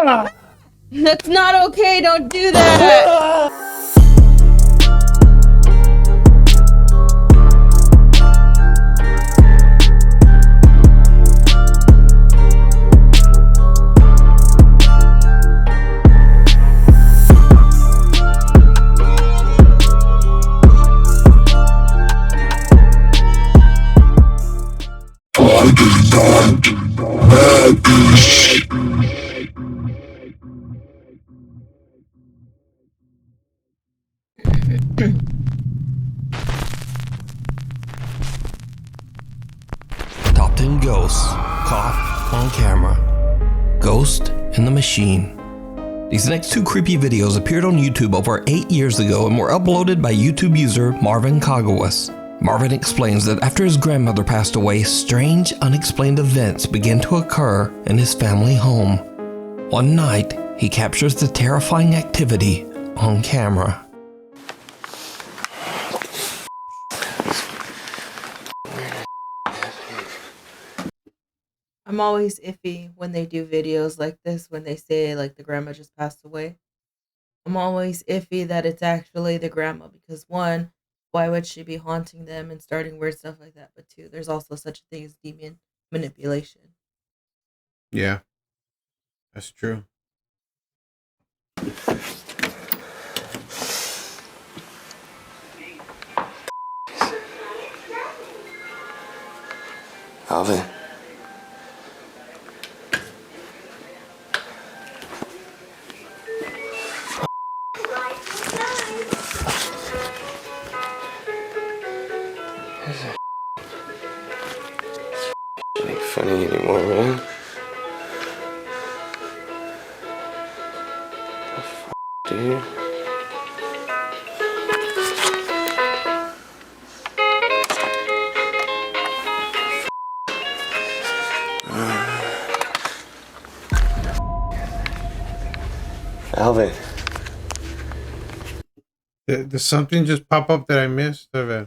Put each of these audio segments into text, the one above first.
That's not okay, don't do that! Top 10 ghosts caught on camera. Ghost in the Machine. These next two creepy videos appeared on YouTube over 8 years ago and were uploaded by YouTube user Marvin Kagawas. Marvin explains that after his grandmother passed away, strange, unexplained events began to occur in his family home. One night, he captures the terrifying activity on camera. I'm always iffy when they do videos like this, when they say like the grandma just passed away. I'm always iffy that it's actually the grandma because one, why would she be haunting them and starting weird stuff like that? But two, there's also such a thing as demon manipulation. Yeah, that's true. Alvin. Ain't funny anymore, man. The f, dude. Alvin. Did something just pop up that I missed? I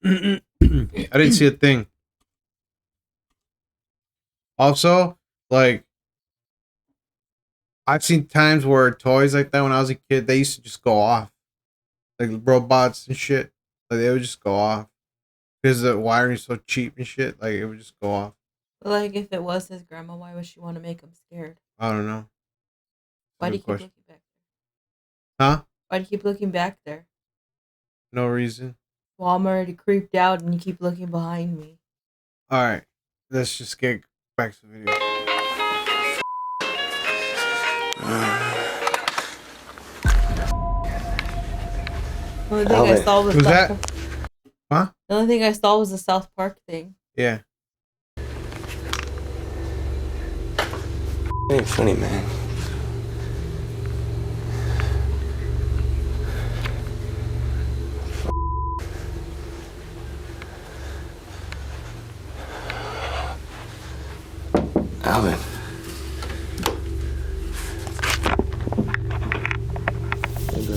didn't see a thing. Also, like, I've seen times where toys like that when I was a kid, they used to just go off. Like robots and shit. Like they would just go off. Because the wiring is so cheap and shit. Like it would just go off. Like if it was his grandma, why would she want to make him scared? I don't know. Why do you keep Question. looking back there? Huh? Why do you keep looking back there? No reason. Well, I'm already creeped out and you keep looking behind me. Alright. Let's just get back to the video. The only thing I saw was Who's that? Huh? The only thing I saw was the South Park thing. Yeah. Ain't funny, man. Alvin. Hey, bro.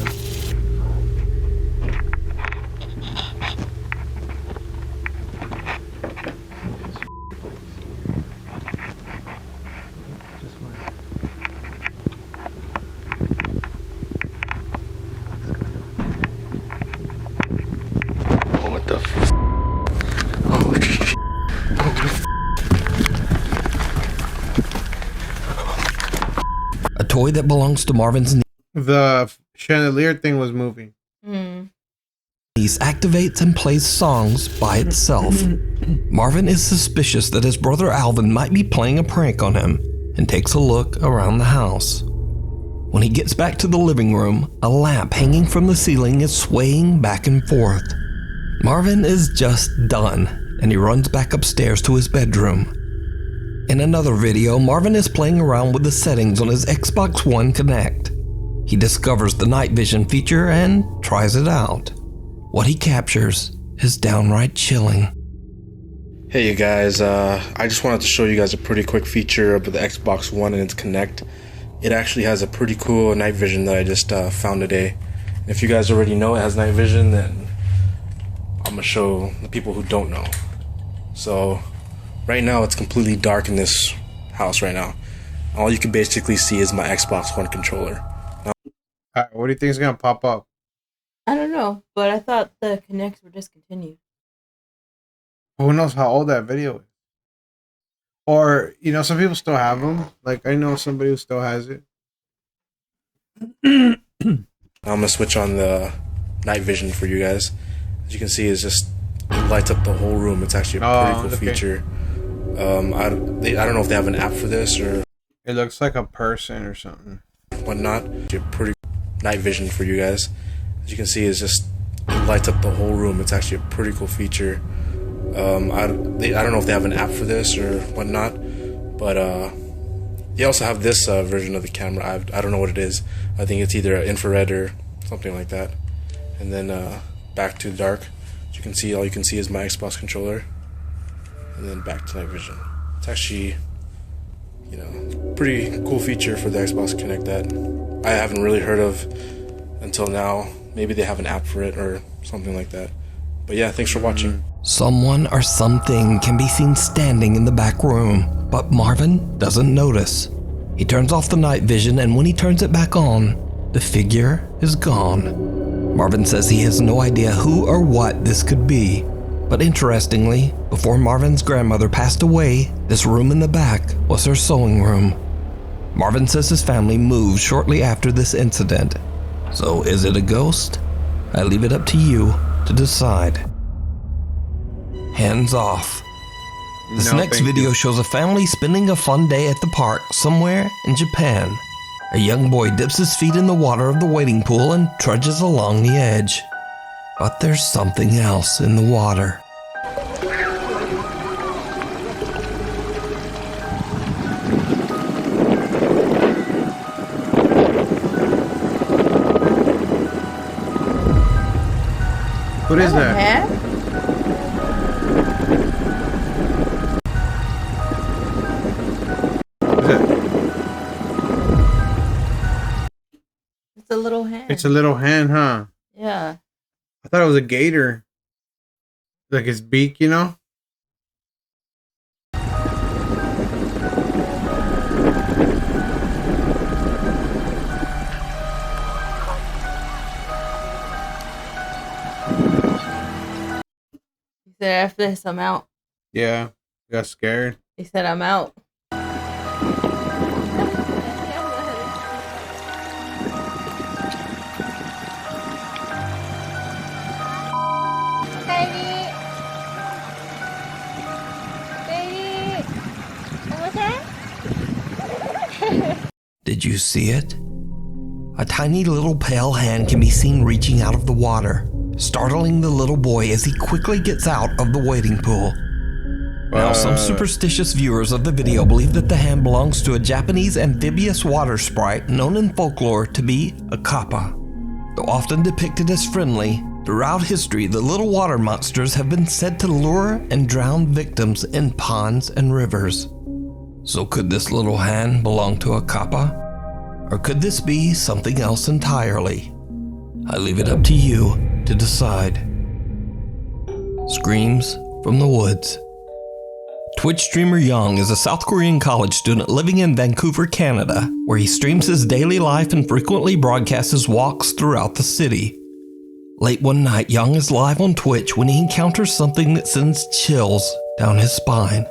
Oh, what the f? Oh, what the A toy that belongs to Marvin's The chandelier thing was moving. niece activates and plays songs by itself. Marvin is suspicious that his brother Alvin might be playing a prank on him and takes a look around the house. When he gets back to the living room, a lamp hanging from the ceiling is swaying back and forth. Marvin is just done, and he runs back upstairs to his bedroom. In another video, Marvin is playing around with the settings on his Xbox One Connect. He discovers the night vision feature and tries it out. What he captures is downright chilling. Hey you guys, I just wanted to show you guys a pretty quick feature of the Xbox One and its Connect. It actually has a pretty cool night vision that I just found today. If you guys already know it has night vision, then I'm gonna show the people who don't know. So right now it's completely dark in this house right now. All you can basically see is my Xbox One controller. What do you think is gonna pop up? I don't know, but I thought the connects were discontinued. Who knows how old that video is? Or, you know, some people still have them. Like, I know somebody who still has it. I'm gonna switch on the night vision for you guys. As you can see, it lights up the whole room. It's actually a pretty cool feature. I don't know if they have an app for this or it looks like a person or something. whatnot. It's a pretty night vision for you guys. As you can see, it lights up the whole room. It's actually a pretty cool feature. I don't know if they have an app for this or whatnot, but they also have this version of the camera. I don't know what it is. I think it's either infrared or something like that. And then back to dark. As you can see, all you can see is my Xbox controller. And then back to night vision. It's actually, you know, pretty cool feature for the Xbox Connect that I haven't really heard of until now. Maybe they have an app for it or something like that. But yeah, thanks for watching. Someone or something can be seen standing in the back room, but Marvin doesn't notice. He turns off the night vision, and when he turns it back on, the figure is gone. Marvin says he has no idea who or what this could be, but interestingly, before Marvin's grandmother passed away, this room in the back was her sewing room. Marvin says his family moved shortly after this incident. So is it a ghost? I leave it up to you to decide. Hands off. This next video shows a family spending a fun day at the park somewhere in Japan. A young boy dips his feet in the water of the wading pool and trudges along the edge. But there's something else in the water. What is that? Hat? What is that? It's a little hand. It's a little hand, huh? Yeah. I thought it was a gator. Like his beak, you know? He said, after this, I'm out. Yeah. Got scared. He said, I'm out. Did you see it? A tiny little pale hand can be seen reaching out of the water, startling the little boy as he quickly gets out of the wading pool. Now, some superstitious viewers of the video believe that the hand belongs to a Japanese amphibious water sprite known in folklore to be a kappa. Though often depicted as friendly, throughout history the little water monsters have been said to lure and drown victims in ponds and rivers. So could this little hand belong to a kappa? Or could this be something else entirely? I leave it up to you to decide. Screams from the woods. Twitch streamer Young is a South Korean college student living in Vancouver, Canada, where he streams his daily life and frequently broadcasts his walks throughout the city. Late one night, Young is live on Twitch when he encounters something that sends chills down his spine.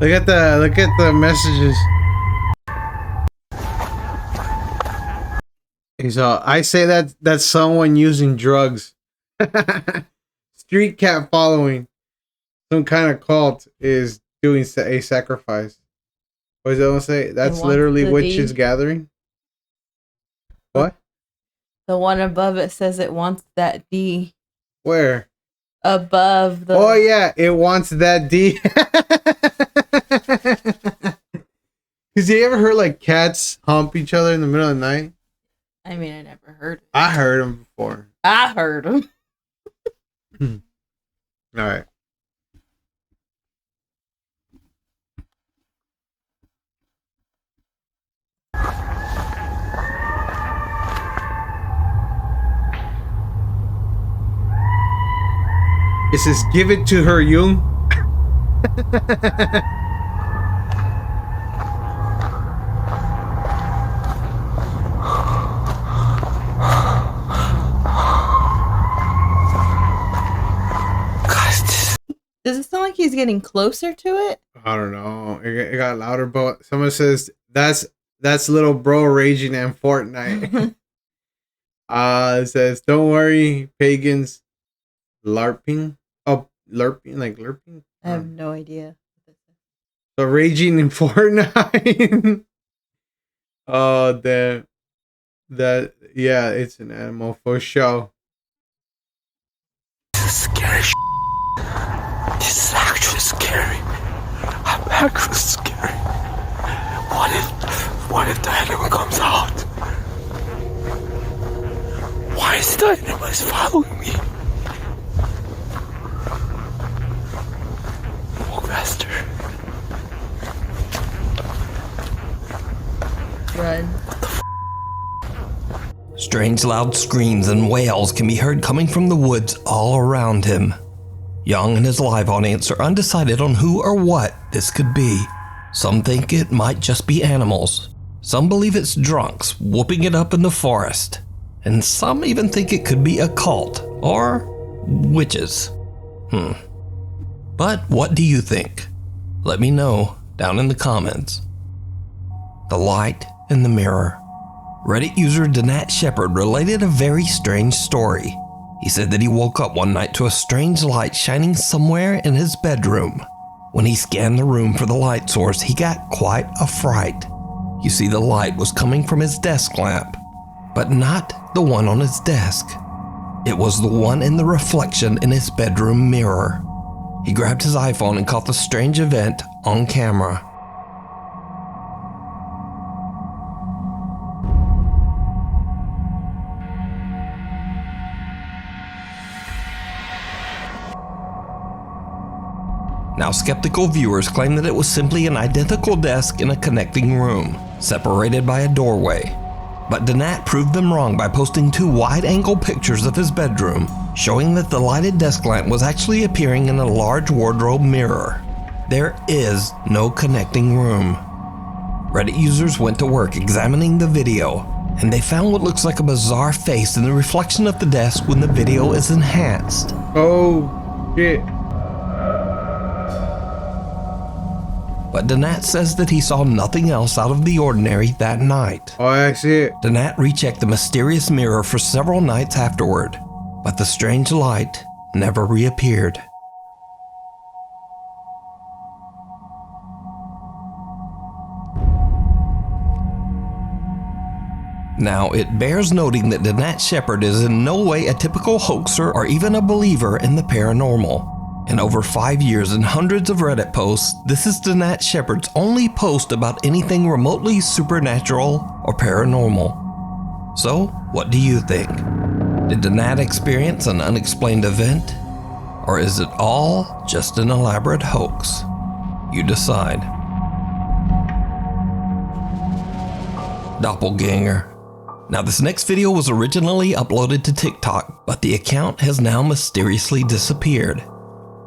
Look at the messages. So I say that's someone using drugs. Street cat following. Some kind of cult is doing a sacrifice. What does that one say? That's literally witches gathering. What? The one above it says it wants that D. Where? Above the... Oh yeah, it wants that D. Has you ever heard like cats hump each other in the middle of the night? I mean, I never heard it. I heard them before. I heard them. All right. It says, give it to her, Jung. Does it sound like he's getting closer to it? I don't know. It got louder, but someone says that's little bro raging in Fortnite. It says, don't worry, pagans. LARPing. Oh, LARPing, like LARPing. I have no idea. So raging in Fortnite. Oh, that yeah, it's an animal for sure. This is scary. This is actually scary. I'm actually scary. What if the animal comes out? Why is the animal following me? Walk faster. Run. Strange loud screams and wails can be heard coming from the woods all around him. Young and his live audience are undecided on who or what this could be. Some think it might just be animals. Some believe it's drunks whooping it up in the forest. And some even think it could be a cult or witches. But what do you think? Let me know down in the comments. The light in the mirror. Reddit user Danat Shepard related a very strange story. He said that he woke up one night to a strange light shining somewhere in his bedroom. When he scanned the room for the light source, he got quite a fright. You see, the light was coming from his desk lamp, but not the one on his desk. It was the one in the reflection in his bedroom mirror. He grabbed his iPhone and caught the strange event on camera. Now, skeptical viewers claim that it was simply an identical desk in a connecting room, separated by a doorway. But Danat proved them wrong by posting 2 wide-angle pictures of his bedroom, showing that the lighted desk lamp was actually appearing in a large wardrobe mirror. There is no connecting room. Reddit users went to work examining the video, and they found what looks like a bizarre face in the reflection of the desk when the video is enhanced. Oh, shit. But Danat says that he saw nothing else out of the ordinary that night. Oh, I see it. Danat rechecked the mysterious mirror for several nights afterward, but the strange light never reappeared. Now, it bears noting that Danat Shepard is in no way a typical hoaxer or even a believer in the paranormal. In over 5 years and hundreds of Reddit posts, this is Danat Shepard's only post about anything remotely supernatural or paranormal. So, what do you think? Did Danat experience an unexplained event? Or is it all just an elaborate hoax? You decide. Doppelganger. Now, this next video was originally uploaded to TikTok, but the account has now mysteriously disappeared.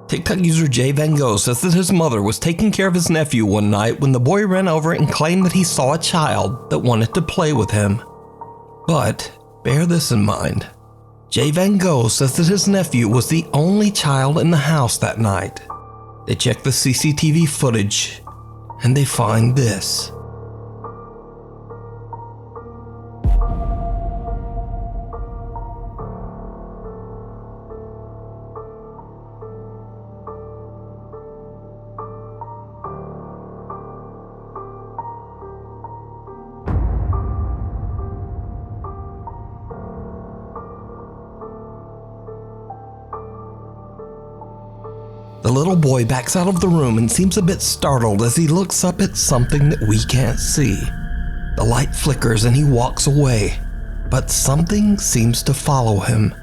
TikTok user Jay Van Gogh says that his mother was taking care of his nephew one night when the boy ran over and claimed that he saw a child that wanted to play with him. But bear this in mind. Jay Van Gogh says that his nephew was the only child in the house that night. They check the CCTV footage and they find this. The little boy backs out of the room and seems a bit startled as he looks up at something that we can't see. The light flickers and he walks away, but something seems to follow him.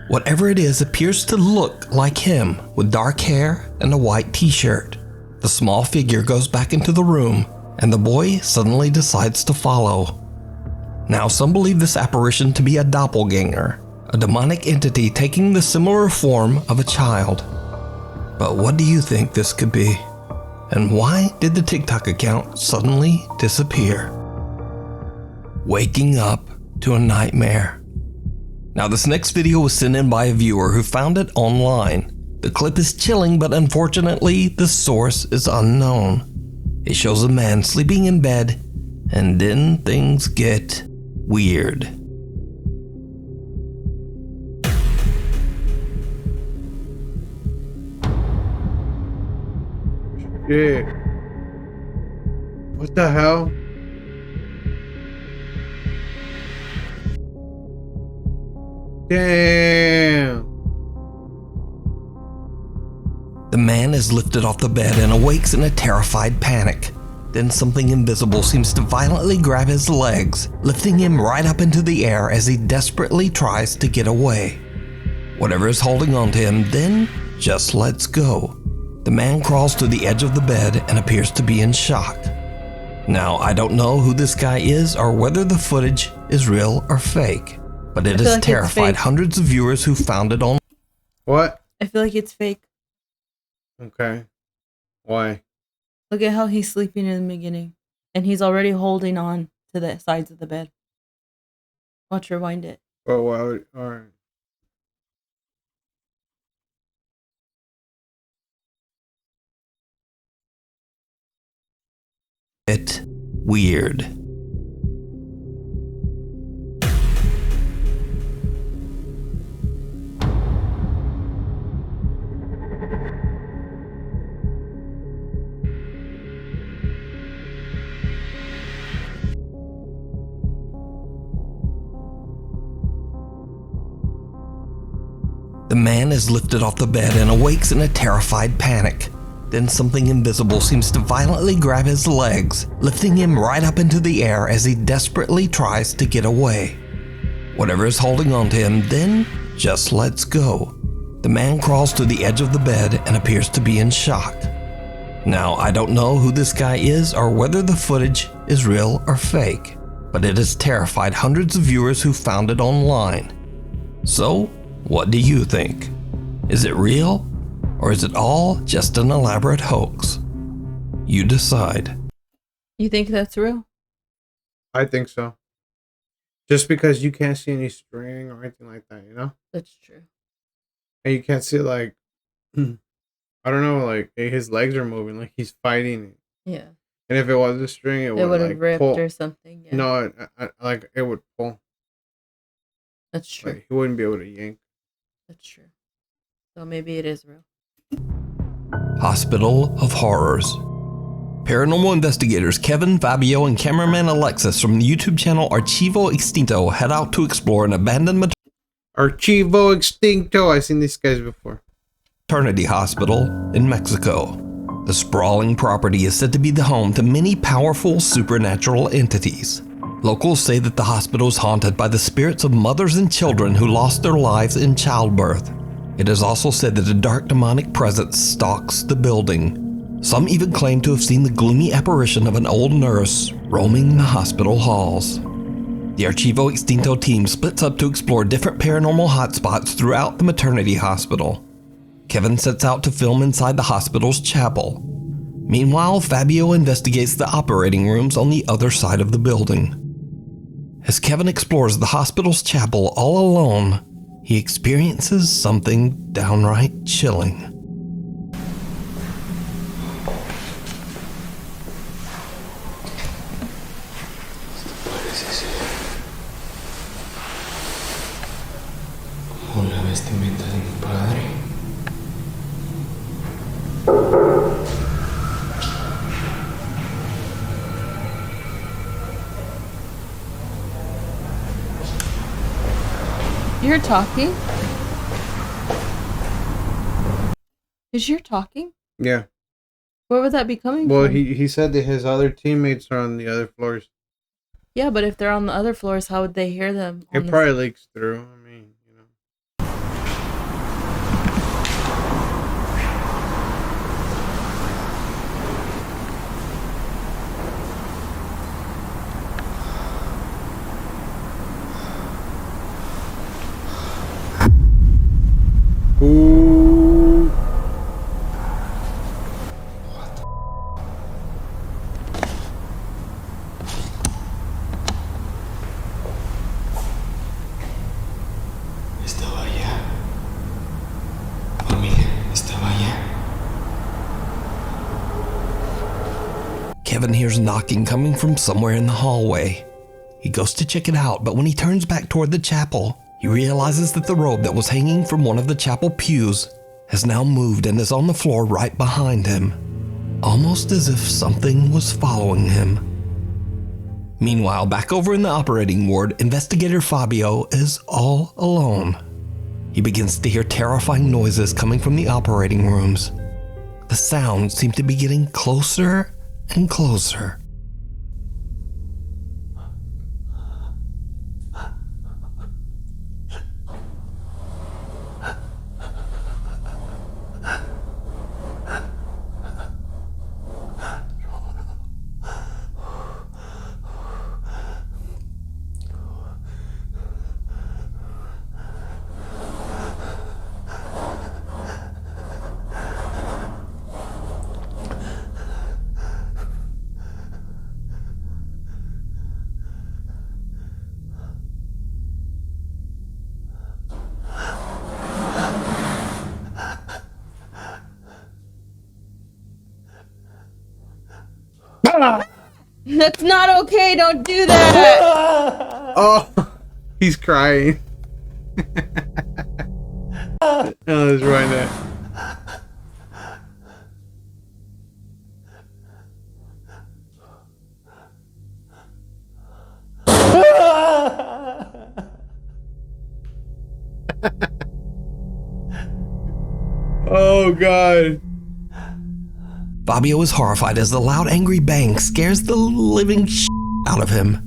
Whatever it is appears to look like him with dark hair and a white t-shirt. The small figure goes back into the room and the boy suddenly decides to follow. Now, some believe this apparition to be a doppelganger, a demonic entity taking the similar form of a child. But what do you think this could be? And why did the TikTok account suddenly disappear? Waking up to a nightmare. Now this next video was sent in by a viewer who found it online. The clip is chilling, but unfortunately the source is unknown. It shows a man sleeping in bed, and then things get weird. Yeah. What the hell? Damn. The man is lifted off the bed and awakes in a terrified panic. Then something invisible seems to violently grab his legs, lifting him right up into the air as he desperately tries to get away. Whatever is holding on to him then just lets go. The man crawls to the edge of the bed and appears to be in shock. Now, I don't know who this guy is or whether the footage is real or fake, but it has terrified hundreds of viewers who found it on. What? I feel like it's fake. Okay. Why? Look at how he's sleeping in the beginning. And he's already holding on to the sides of the bed. Watch, rewind it. Oh, well, alright. It weird. The man is lifted off the bed and awakes in a terrified panic. Then something invisible seems to violently grab his legs, lifting him right up into the air as he desperately tries to get away. Whatever is holding on to him then just lets go. The man crawls to the edge of the bed and appears to be in shock. Now, I don't know who this guy is or whether the footage is real or fake, but it has terrified hundreds of viewers who found it online. So, what do you think? Is it real? Or is it all just an elaborate hoax? You decide. You think that's real? I think so. Just because you can't see any string or anything like that, you know? That's true. And you can't see, like, I don't know, like, his legs are moving, like he's fighting. Yeah. And if it was a string, it would have like ripped pull. or something. Yeah. No, like, it would pull. That's true. Like, he wouldn't be able to yank. That's true. So maybe it is real. Hospital of Horrors. Paranormal investigators Kevin, Fabio, and cameraman Alexis from the YouTube channel Xx-chiefaaa-xX head out to explore an abandoned Archivo Extincto. I've seen these guys before. maternity hospital in Mexico. The sprawling property is said to be the home to many powerful supernatural entities. Locals say that the hospital is haunted by the spirits of mothers and children who lost their lives in childbirth. It is also said that a dark demonic presence stalks the building. Some even claim to have seen the gloomy apparition of an old nurse roaming the hospital halls. The Archivo Extinto team splits up to explore different paranormal hotspots throughout the maternity hospital. Kevin sets out to film inside the hospital's chapel. Meanwhile, Fabio investigates the operating rooms on the other side of the building. As Kevin explores the hospital's chapel all alone, he experiences something downright chilling. Como la vestimenta de mi padre. You're talking? Is you're talking? Yeah. Where would that be coming Well, from? he said that his other teammates are on the other floors. Yeah, but if they're on the other floors, how would they hear them? It probably leaks through. I mean, you know. Kevin hears knocking coming from somewhere in the hallway. He goes to check it out, but when he turns back toward the chapel, he realizes that the robe that was hanging from one of the chapel pews has now moved and is on the floor right behind him, almost as if something was following him. Meanwhile, back over in the operating ward, investigator Fabio is all alone. He begins to hear terrifying noises coming from the operating rooms. The sounds seem to be getting closer and closer. That's not okay. Don't do that. Oh, he's crying. Oh, let's rewind that. Oh, God. Fabio is horrified as the loud, angry bang scares the living out of him.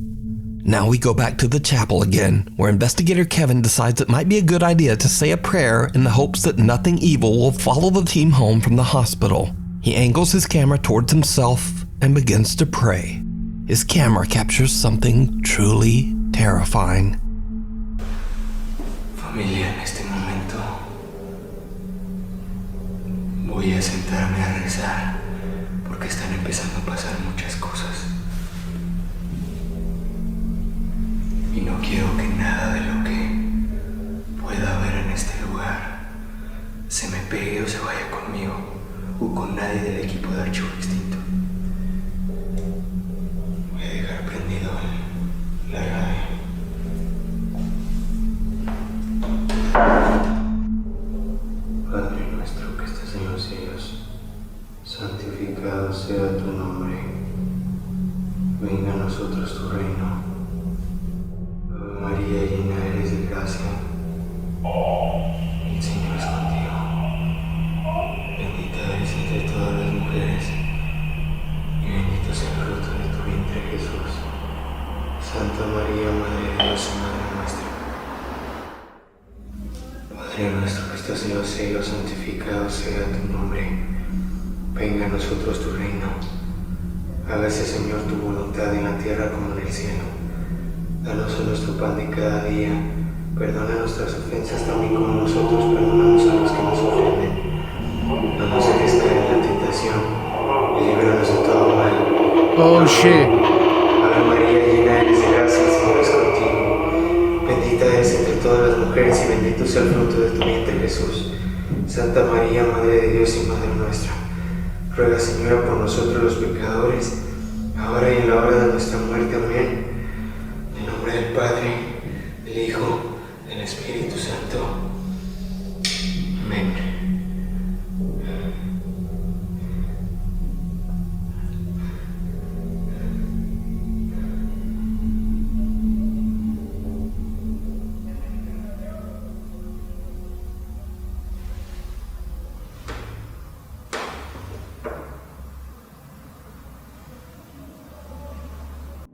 Now we go back to the chapel again, where investigator Kevin decides it might be a good idea to say a prayer in the hopes that nothing evil will follow the team home from the hospital. He angles his camera towards himself and begins to pray. His camera captures something truly terrifying. Familia, en este momento voy a sentarme a rezar porque están empezando a pasar muchas cosas. Y no quiero que nada de lo que pueda haber en este lugar se me pegue o se vaya conmigo o con nadie del equipo de archivo extinto. Voy a dejar prendido la radio. Padre nuestro que estás en los cielos, santificado sea tu nombre. Venga a nosotros tu reino. Ave María, llena eres de gracia. El Señor es contigo. Bendita eres entre todas las mujeres, y bendito es el fruto de tu vientre, Jesús. Santa María, Madre de Dios y Madre nuestra. Padre nuestro que estás en los cielos, santificado sea tu nombre. Venga a nosotros tu reino. Hágase, Señor, tu voluntad en la tierra como en el cielo. Danos hoy nuestro pan de cada día. Perdona nuestras ofensas también como nosotros perdonamos a los que nos ofenden. No nos dejes caer en la tentación y líbranos de todo mal. Oh, shit. Ave María, llena eres de gracia, el Señor es contigo. Bendita eres entre todas las mujeres y bendito sea el fruto de tu vientre, Jesús. Santa María, Madre de Dios y Madre nuestra, ruega, Señora, por nosotros los pecadores, ahora y en la hora de nuestra muerte. Amén. En nombre del Padre, del Hijo, del Espíritu Santo. Amén.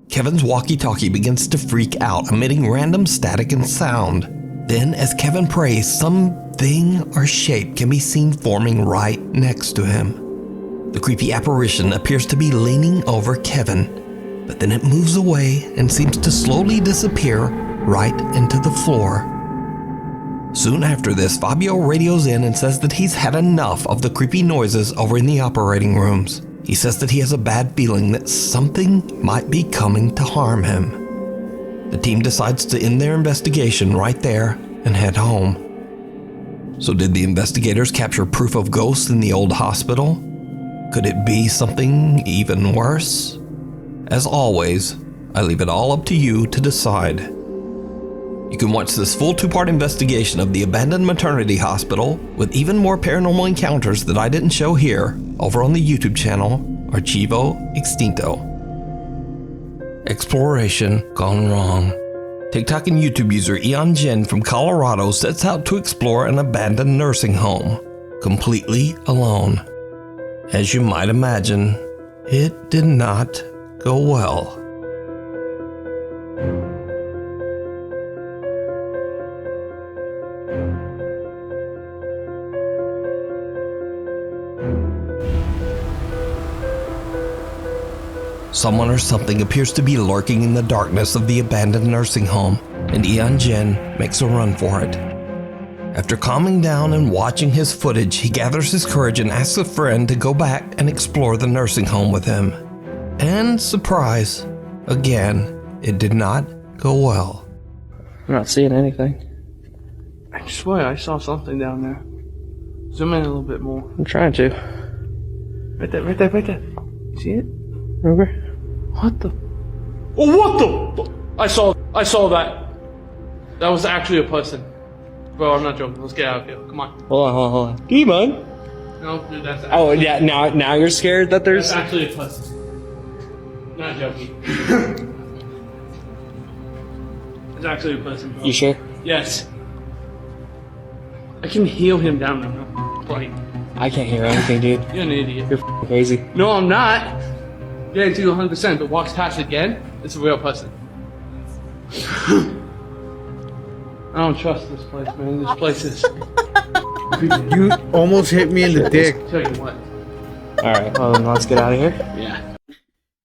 Kevin's walkie-talkie begins to freak out, emitting random static and sound. Then, as Kevin prays, something or shape can be seen forming right next to him. The creepy apparition appears to be leaning over Kevin, but then it moves away and seems to slowly disappear right into the floor. Soon after this, Fabio radios in and says that he's had enough of the creepy noises over in the operating rooms. He says that he has a bad feeling that something might be coming to harm him. The team decides to end their investigation right there and head home. So did the investigators capture proof of ghosts in the old hospital? Could it be something even worse? As always, I leave it all up to you to decide. You can watch this full 2-part investigation of the abandoned maternity hospital with even more paranormal encounters that I didn't show here over on the YouTube channel Archivo-Extinto. Exploration gone wrong. TikTok and YouTube user Eon Jin from Colorado sets out to explore an abandoned nursing home, completely alone. As you might imagine, it did not go well. Someone or something appears to be lurking in the darkness of the abandoned nursing home, and Eon Jin makes a run for it. After calming down and watching his footage, he gathers his courage and asks a friend to go back and explore the nursing home with him. And surprise, again, it did not go well. I'm not seeing anything. I swear I saw something down there. Zoom in a little bit more. I'm trying to. Right there, right there, right there. You see it? Remember? What the? Oh, what the? I saw that. That was actually a person. Bro, I'm not joking. Let's get out of here. Come on. Hold on. Demon? No, dude, that's actually, Oh, yeah, now you're scared that there's... that's actually a person. Not joking. It's actually a person, bro. You sure? Yes. I can heal him down now. No, playing. I can't hear anything, dude. You're an idiot. You're f***ing crazy. No, I'm not. Guarantee you 100%, but walks past again, it's a real person. I don't trust this place, man. This place is... You almost hit me in the dick. Tell you what. Alright, well then let's get out of here. Yeah.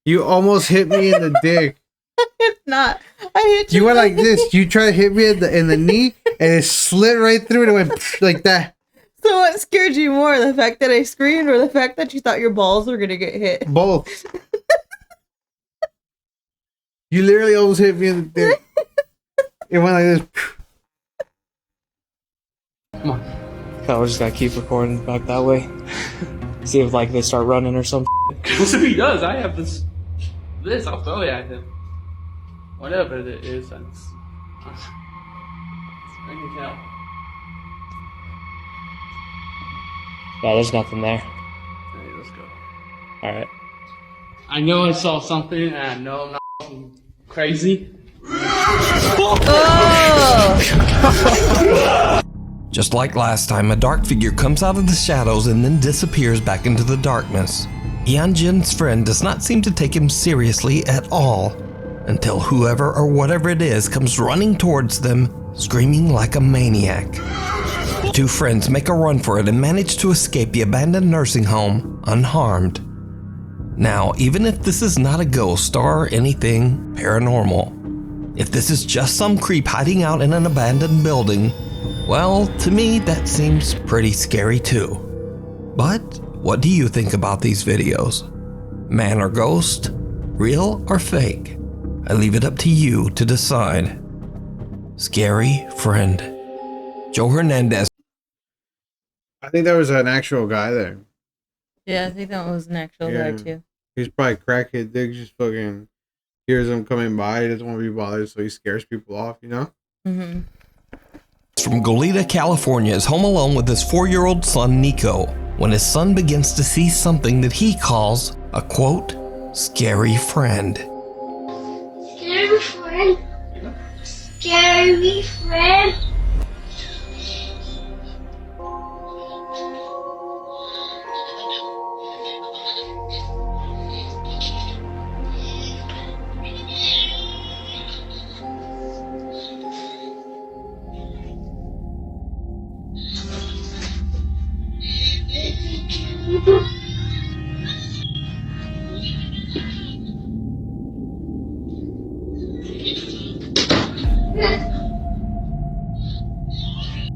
You almost hit me in the dick. It's not. I hit you. You went like this. You tried to hit me in the knee, and it slid right through it and went like that. So what scared you more? The fact that I screamed or the fact that you thought your balls were going to get hit? Both. You literally almost hit me in the dick. It went like this. Come on. I was just gonna keep recording back that way. See if like they start running or something. What if he does? I have this, I'll throw it at him. Whatever it is, I can tell. Yeah, there's nothing there. Hey, let's go. Alright. I know I saw something, and I know I'm not f***ing crazy. Just like last time, a dark figure comes out of the shadows and then disappears back into the darkness. Eon Jin's friend does not seem to take him seriously at all, until whoever or whatever it is comes running towards them, screaming like a maniac. The two friends make a run for it and manage to escape the abandoned nursing home unharmed. Now, even if this is not a ghost or anything paranormal, if this is just some creep hiding out in an abandoned building, well, to me that seems pretty scary too. But what do you think about these videos? Man or ghost? Real or fake? I leave it up to you to decide. Scary friend. Joe Hernandez. I think there was an actual guy there. Yeah, I think that was an actual guy too. He's probably crackhead. Dick just fucking hears them coming by. He doesn't want to be bothered, so he scares people off, you know? Mm-hmm. From Goleta, California, is home alone with his 4-year-old son, Nico, when his son begins to see something that he calls a, quote, scary friend. Scary friend. Scary friend.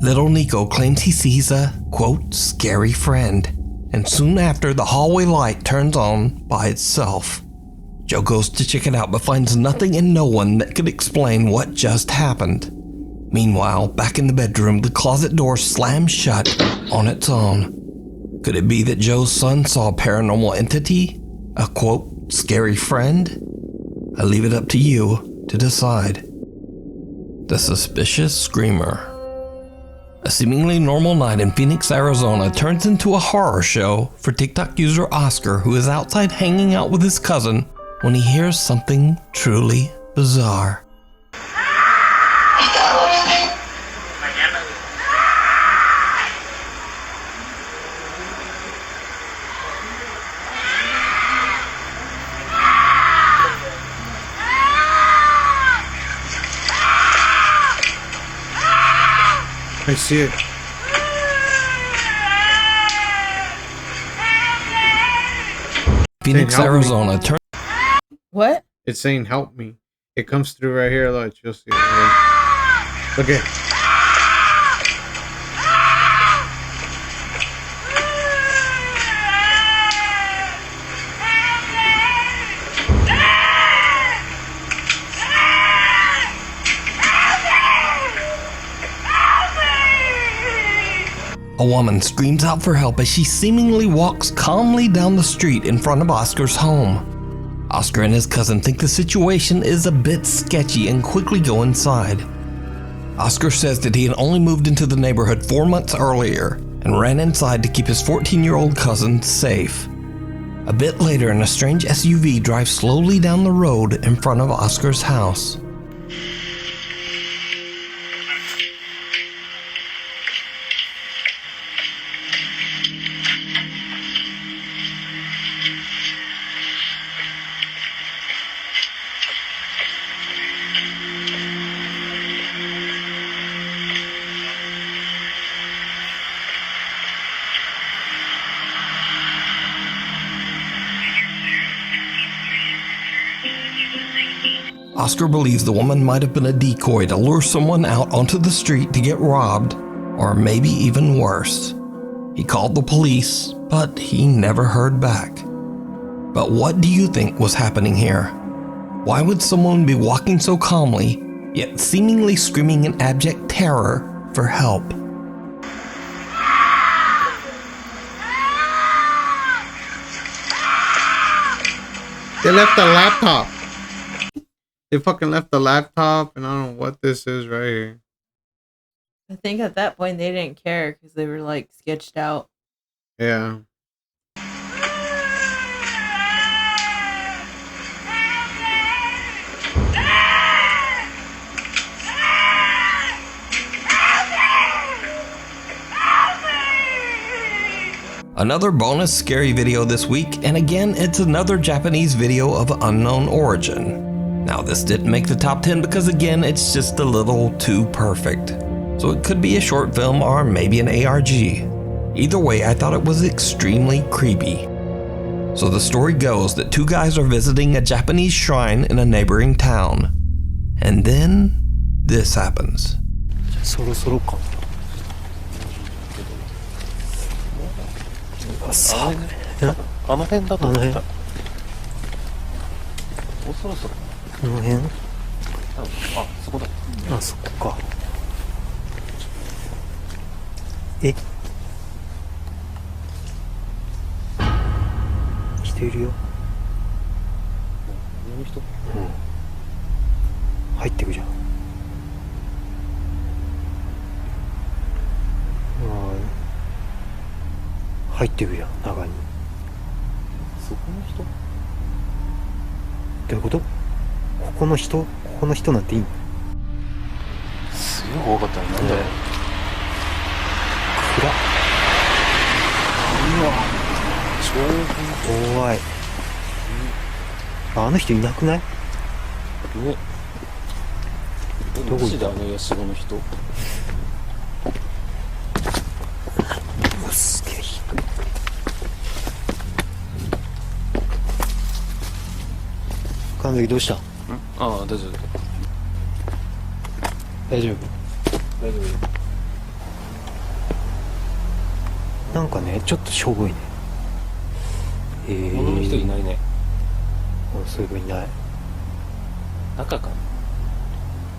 Little Nico claims he sees a, quote, scary friend, and soon after the hallway light turns on by itself. Joe goes to check it out but finds nothing and no one that could explain what just happened. Meanwhile, back in the bedroom, the closet door slams shut on its own. Could it be that Joe's son saw a paranormal entity? A quote, scary friend? I leave it up to you to decide. The Suspicious Screamer. A seemingly normal night in Phoenix, Arizona turns into a horror show for TikTok user Oscar, who is outside hanging out with his cousin when he hears something truly bizarre. I see it. Phoenix, Help me. Arizona turns. What? It's saying help me. It comes through right here. Look, you'll see it right here. Look at. A woman screams out for help as she seemingly walks calmly down the street in front of Oscar's home. Oscar and his cousin think the situation is a bit sketchy and quickly go inside. Oscar says that he had only moved into the neighborhood 4 months earlier and ran inside to keep his 14-year-old cousin safe. A bit later, a strange SUV drives slowly down the road in front of Oscar's house. Oscar believes the woman might have been a decoy to lure someone out onto the street to get robbed, or maybe even worse. He called the police, but he never heard back. But what do you think was happening here? Why would someone be walking so calmly, yet seemingly screaming in abject terror for help? They left the laptop. They fucking left the laptop, and I don't know what this is right here. I think at that point they didn't care because they were like sketched out. Yeah. Another bonus scary video this week, and again it's another Japanese video of unknown origin. Now this didn't make the top 10 because again it's just a little too perfect. So it could be a short film or maybe an ARG. Either way, I thought it was extremely creepy. So the story goes that two guys are visiting a Japanese shrine in a neighboring town. And then this happens. そろそろかさあの辺だと思った。もうそろそろこの辺、あ、そこだ。あ、そこか。え、人いるよ。この人？うん。入ってくじゃん。入ってくじゃん、中に。そこの人？どういうこと？ここの人なんていいの？すごい怖かったね。なんだろう。暗っ。うわ、超怖い。あの人いなくない？ね。どこ行った？あのヤシゴの人。すげえ。神崎どうした？ああ、大丈夫。大丈夫。大丈夫。なんかね、ちょっとしょぼいね。物の人いないね。そういえばいない。中か。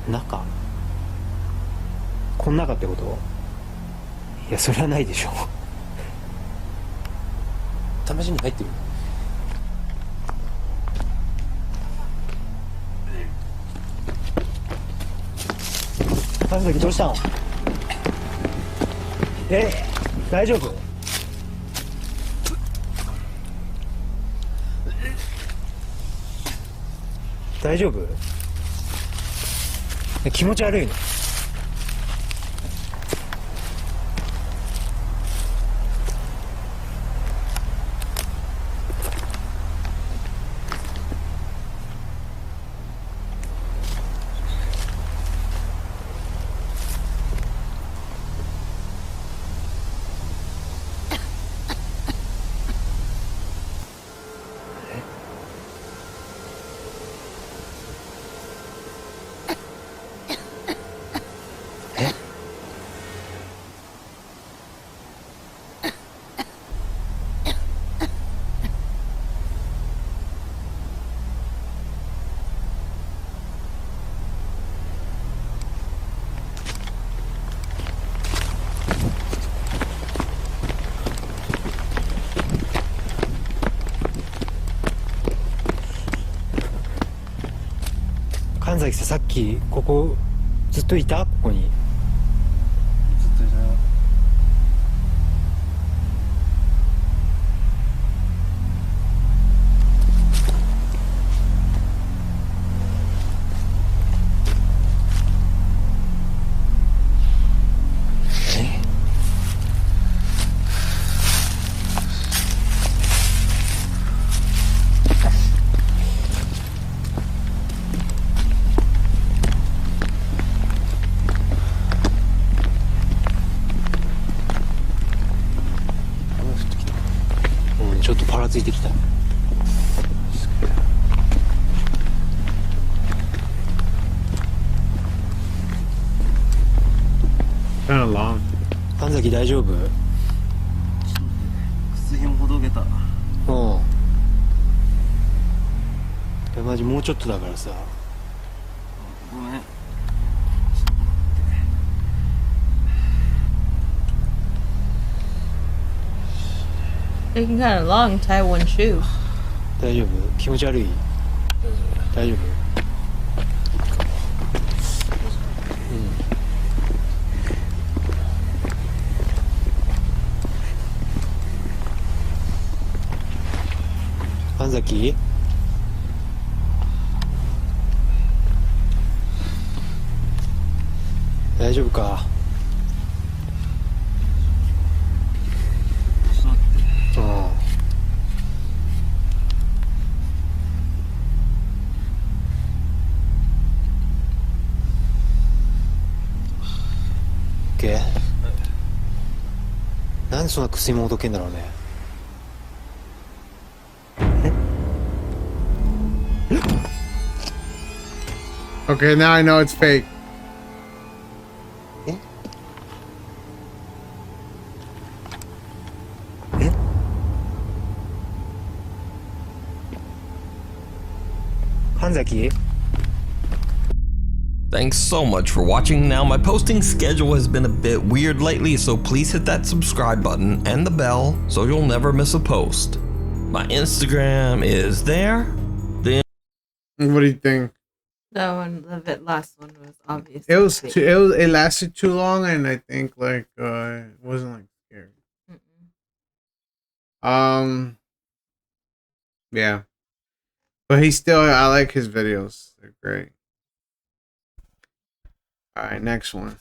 中？この中ってこと？いや、それはないでしょ。試しに入ってみる。神崎どうしたの？大丈夫？大丈夫？気持ち悪いの？神崎さ、さっきここずっといた？ここに。ずっといたよ。ちょっとパラついてきた。Kind of long. 神崎大丈夫？靴ひもほどけた。うん。マジもうちょっとだからさ。ごめん。Taking kind of long to tie one shoe. 大丈夫？気持ち悪い？大丈夫？神崎？大丈夫か？なんでそんな薬もほどけんだろうね。Okay, now I know it's fake. Thanks so much for watching. Now, my posting schedule has been a bit weird lately, so please hit that subscribe button and the bell so you'll never miss a post. My Instagram is there. What do you think? That one, the last one was obvious. It lasted too long, and I think like it wasn't like scary. Yeah, but I like his videos. They're great. All right, next one.